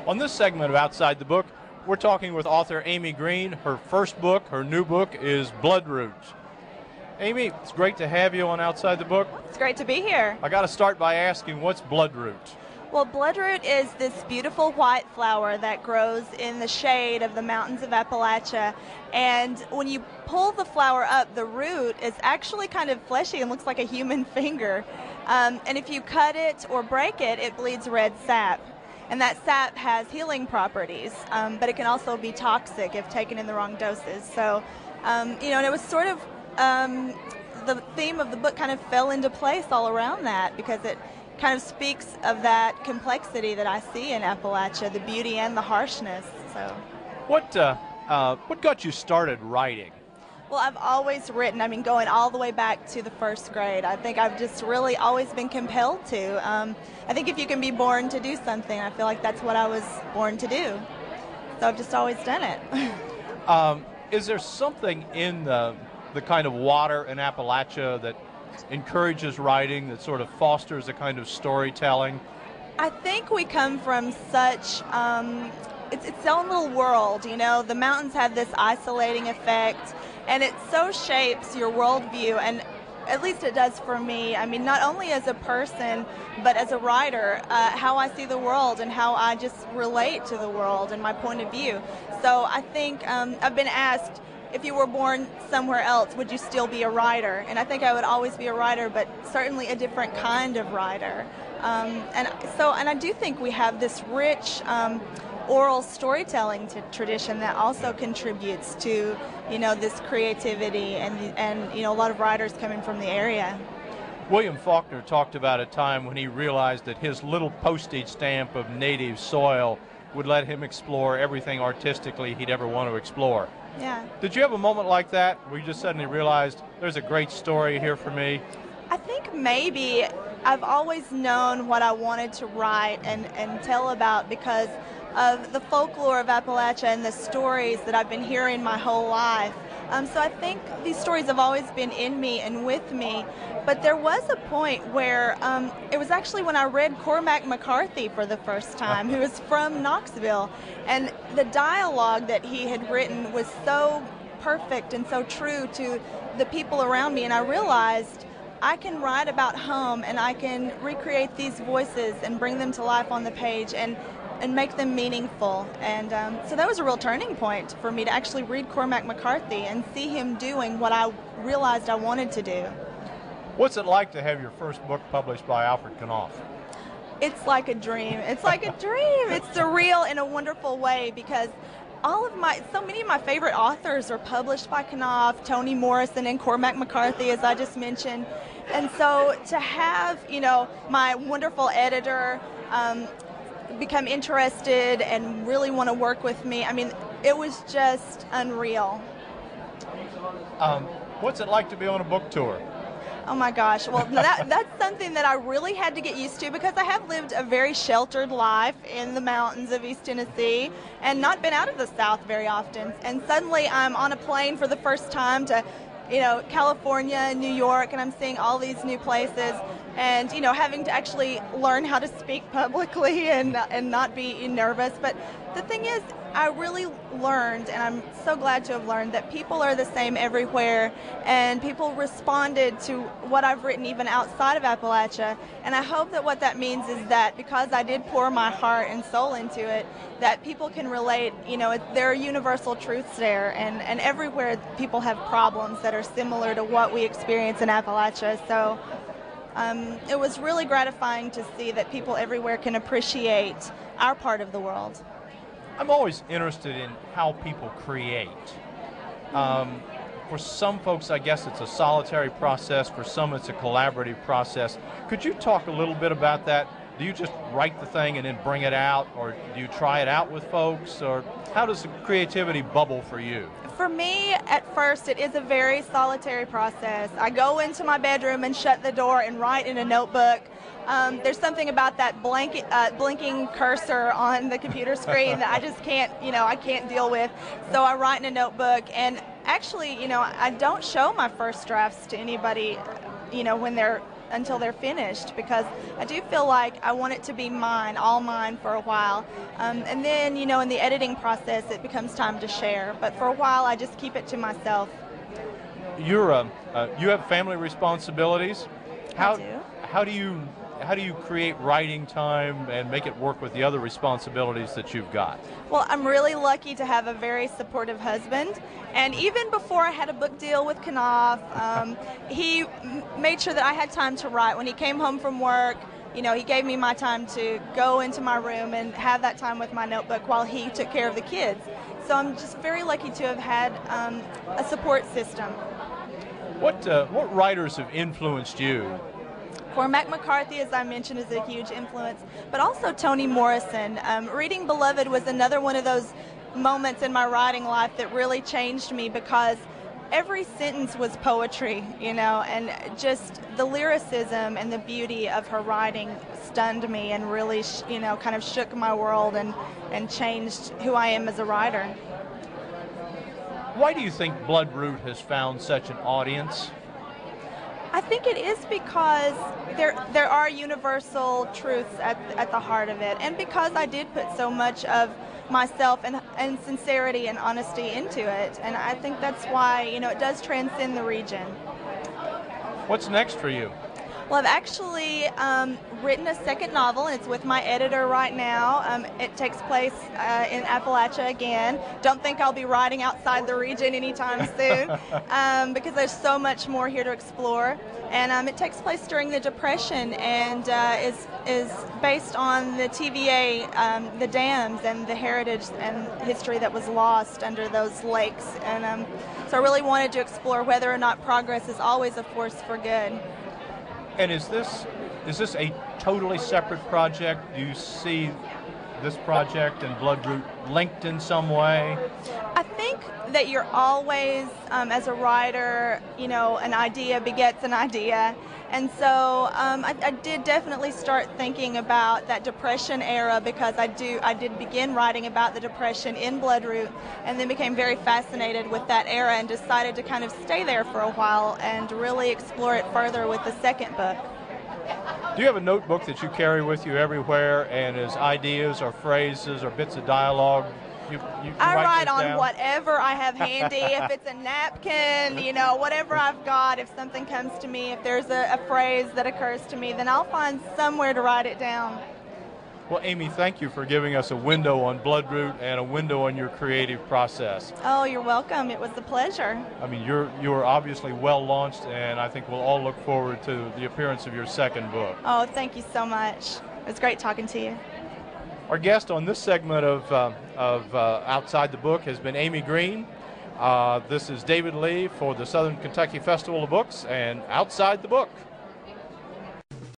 On this segment of Outside the Book, we're talking with author Amy Greene. Her first book, her new book, is Bloodroot. Amy, it's great to have you on Outside the Book. It's great to be here. I got to start by asking, what's Bloodroot? Well, Bloodroot is this beautiful white flower that grows in the shade of the mountains of Appalachia. And when you pull the flower up, the root is actually kind of fleshy and looks like a human finger. And if you cut it or break it, it bleeds red sap. And that sap has healing properties, but it can also be toxic if taken in the wrong doses. So, and it was sort of, the theme of the book kind of fell into place all around that because it kind of speaks of that complexity that I see in Appalachia, the beauty and the harshness. So, what got you started writing? Well, I've always written, going all the way back to the first grade. I think I've just really always been compelled to. I think if you can be born to do something, I feel like that's what I was born to do. So I've just always done it. Is there something in the kind of water in Appalachia that encourages writing, that sort of fosters a kind of storytelling? I think we come from such, it's its own little world, The mountains have this isolating effect, and it so shapes your worldview, and at least it does for me. Not only as a person, but as a writer, how I see the world and how I just relate to the world and my point of view. So I think I've been asked, if you were born somewhere else, would you still be a writer? And I think I would always be a writer, but certainly a different kind of writer. And I do think we have this rich oral storytelling tradition that also contributes to, this creativity and a lot of writers coming from the area. William Faulkner talked about a time when he realized that his little postage stamp of native soil would let him explore everything artistically he'd ever want to explore. Yeah. Did you have a moment like that where you just suddenly realized there's a great story here for me? I think maybe I've always known what I wanted to write and tell about because of the folklore of Appalachia and the stories that I've been hearing my whole life. So I think these stories have always been in me and with me, but there was a point where it was actually when I read Cormac McCarthy for the first time, who is from Knoxville, and the dialogue that he had written was so perfect and so true to the people around me, and I realized I can write about home and I can recreate these voices and bring them to life on the page and make them meaningful. And so that was a real turning point for me to actually read Cormac McCarthy and see him doing what I realized I wanted to do. What's it like to have your first book published by Alfred Knopf? It's like a dream. It's like a dream. It's surreal in a wonderful way because so many of my favorite authors are published by Knopf, Toni Morrison and Cormac McCarthy, as I just mentioned. And so to have, my wonderful editor become interested and really want to work with me, it was just unreal. What's it like to be on a book tour? Oh my gosh, well that's something that I really had to get used to because I have lived a very sheltered life in the mountains of East Tennessee and not been out of the South very often. And suddenly I'm on a plane for the first time to California, New York, and I'm seeing all these new places and, having to actually learn how to speak publicly and not be nervous. But the thing is, I really learned, and I'm so glad to have learned, that people are the same everywhere, and people responded to what I've written even outside of Appalachia. And I hope that what that means is that because I did pour my heart and soul into it, that people can relate. There are universal truths there, and everywhere people have problems that are similar to what we experience in Appalachia. So it was really gratifying to see that people everywhere can appreciate our part of the world. I'm always interested in how people create. For some folks, I guess it's a solitary process. For some, it's a collaborative process. Could you talk a little bit about that? Do you just write the thing and then bring it out, or do you try it out with folks, or how does the creativity bubble for you? For me, at first, it is a very solitary process. I go into my bedroom and shut the door and write in a notebook. There's something about that blinking cursor on the computer screen that I just can't, I can't deal with. So I write in a notebook, and actually, I don't show my first drafts to anybody, when they're until they're finished, because I do feel like I want it to be mine, all mine for a while. And then, you know, in the editing process, it becomes time to share. But for a while, I just keep it to myself. You have family responsibilities. I do. How do you create writing time and make it work with the other responsibilities that you've got? Well, I'm really lucky to have a very supportive husband. And even before I had a book deal with Knopf, he made sure that I had time to write. When he came home from work, you know, he gave me my time to go into my room and have that time with my notebook while he took care of the kids. So I'm just very lucky to have had a support system. What writers have influenced you? Cormac McCarthy, as I mentioned, is a huge influence, but also Toni Morrison. Reading Beloved was another one of those moments in my writing life that really changed me, because every sentence was poetry, you know, and just the lyricism and the beauty of her writing stunned me and really, you know, kind of shook my world and changed who I am as a writer. Why do you think Bloodroot has found such an audience? I think it is because there are universal truths at the heart of it, and because I did put so much of myself and sincerity and honesty into it, and I think that's why, you know, it does transcend the region. What's next for you? Well, I've actually written a second novel, and it's with my editor right now. It takes place in Appalachia again. Don't think I'll be writing outside the region anytime soon, because there's so much more here to explore. And it takes place during the Depression, and is based on the TVA, the dams, and the heritage and history that was lost under those lakes. And so I really wanted to explore whether or not progress is always a force for good. And is this a totally separate project? Do you see this project and Bloodroot linked in some way? I think that you're always, as a writer, you know, an idea begets an idea. And so I did definitely start thinking about that Depression era, because I did begin writing about the Depression in Bloodroot, and then became very fascinated with that era and decided to kind of stay there for a while and really explore it further with the second book. Do you have a notebook that you carry with you everywhere, and as ideas or phrases or bits of dialogue, I write on down? Whatever I have handy. If it's a napkin, you know, whatever I've got, if something comes to me, if there's a phrase that occurs to me, then I'll find somewhere to write it down. Well, Amy, thank you for giving us a window on Bloodroot and a window on your creative process. Oh, you're welcome. It was a pleasure. I mean, you're obviously well launched, and I think we'll all look forward to the appearance of your second book. Oh, thank you so much. It was great talking to you. Our guest on this segment of Outside the Book has been Amy Greene. This is David Lee for the Southern Kentucky Festival of Books and Outside the Book.